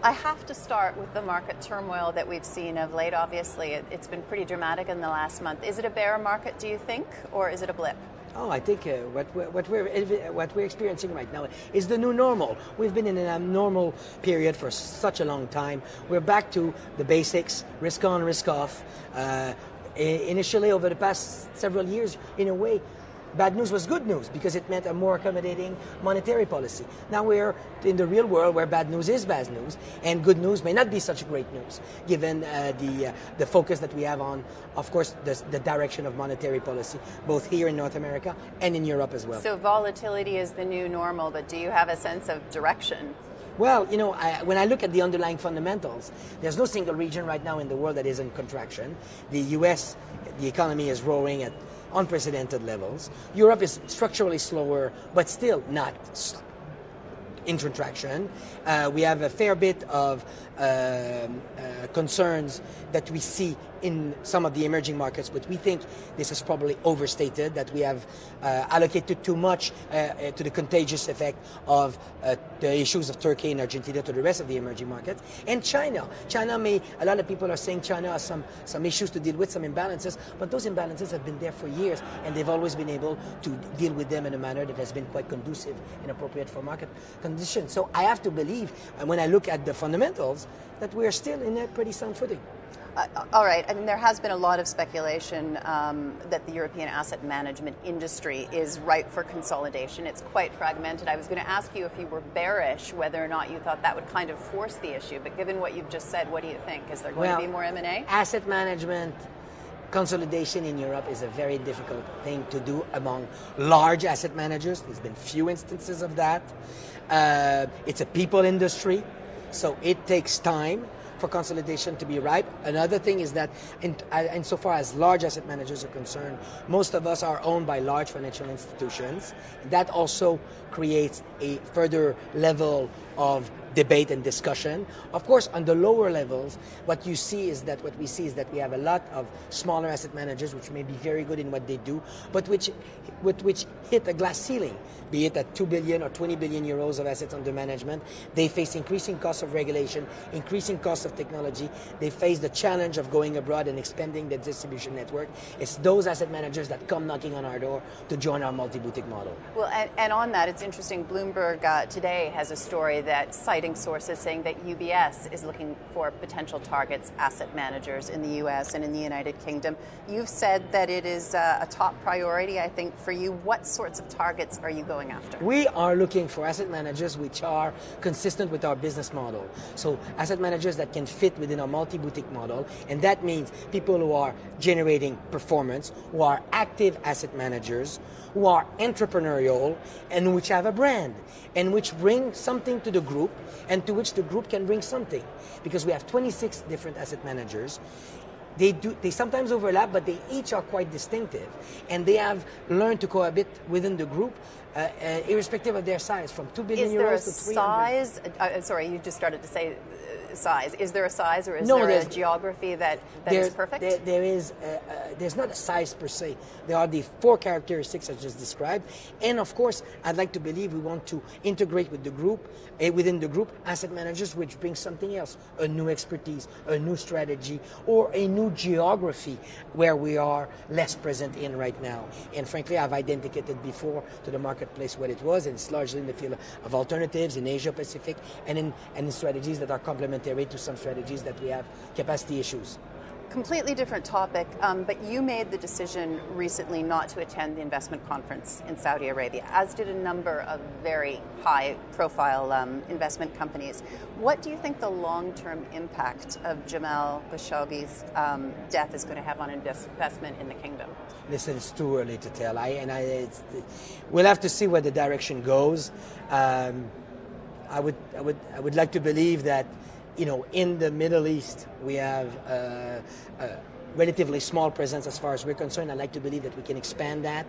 I have to start with the market turmoil that we've seen of late. Obviously, it's been pretty dramatic in the last month. Is it a bear market, do you think, or is it a blip? Oh, I think what we're experiencing right now is the new normal. We've been in an abnormal period for such a long time. We're back to the basics, risk on, risk off. Initially, over the past several years, in a way, bad news was good news because it meant a more accommodating monetary policy. Now we're in the real world where bad news is bad news, and good news may not be such great news, given the focus that we have on, of course, the direction of monetary policy, both here in North America and in Europe as well. So volatility is the new normal, but do you have a sense of direction? Well, you know, when I look at the underlying fundamentals, there's no single region right now in the world that is in contraction. The US, the economy is roaring at unprecedented levels. Europe is structurally slower, but still not in contraction. We have a fair bit of concerns that we see in some of the emerging markets, but we think this is probably overstated, that we have allocated too much to the contagious effect of the issues of Turkey and Argentina to the rest of the emerging markets. And China. A lot of people are saying China has some issues to deal with, some imbalances, but those imbalances have been there for years, and they've always been able to deal with them in a manner that has been quite conducive and appropriate for market conditions. So I have to believe, when I look at the fundamentals, that we're still in a pretty sound footing. All right. I mean, there has been a lot of speculation that the European asset management industry is ripe for consolidation. It's quite fragmented. I was going to ask you if you were bearish, whether or not you thought that would kind of force the issue. But given what you've just said, what do you think? Is there going to be more M&A? Asset management consolidation in Europe is a very difficult thing to do among large asset managers. There's been few instances of that. It's a people industry, so it takes time for consolidation to be ripe. Another thing is that insofar as large asset managers are concerned, most of us are owned by large financial institutions. That also creates a further level of debate and discussion. Of course, on the lower levels, what we see is that we have a lot of smaller asset managers which may be very good in what they do, but which hit a glass ceiling, be it at 2 billion or 20 billion euros of assets under management. They face increasing costs of regulation, increasing costs of technology. They face the challenge of going abroad and expanding their distribution network. It's those asset managers that come knocking on our door to join our multi-boutique model. Well, and on that, it's interesting. Bloomberg today has a story that citing sources saying that UBS is looking for potential targets, asset managers in the US and in the United Kingdom. You've said that it is a top priority, I think, for you. What sorts of targets are you going after? We are looking for asset managers which are consistent with our business model. So asset managers that can fit within our multi-boutique model, and that means people who are generating performance, who are active asset managers, who are entrepreneurial, and which have a brand, and which bring something to the group, and to which the group can bring something. Because we have 26 different asset managers. They sometimes overlap, but they each are quite distinctive, and they have learned to cohabit within the group, irrespective of their size, from 2 billion euros to 300. Is there a size? Sorry, you just started to say size. Is there a size, or is there a geography that is perfect? There's not a size per se. There are the 4 characteristics I just described, and of course, I'd like to believe we want to integrate with the group, within the group, asset managers which bring something else, a new expertise, a new strategy, or a new geography where we are less present in right now. And frankly, I've identified before to the marketplace what it was, and it's largely in the field of alternatives in Asia Pacific, and in strategies that are complementary to some strategies that we have capacity issues. Completely different topic, but you made the decision recently not to attend the investment conference in Saudi Arabia, as did a number of very high-profile investment companies. What do you think the long-term impact of Jamal Khashoggi's death is going to have on investment in the kingdom? Listen, it's too early to tell. We'll have to see where the direction goes. I would like to believe that, you know, in the Middle East, we have a relatively small presence as far as we're concerned. I'd like to believe that we can expand that.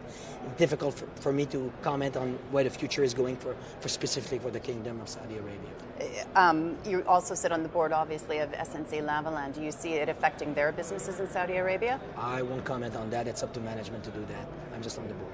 It's difficult for me to comment on where the future is going for specifically for the Kingdom of Saudi Arabia. You also sit on the board, obviously, of SNC-Lavalin. Do you see it affecting their businesses in Saudi Arabia? I won't comment on that. It's up to management to do that. I'm just on the board.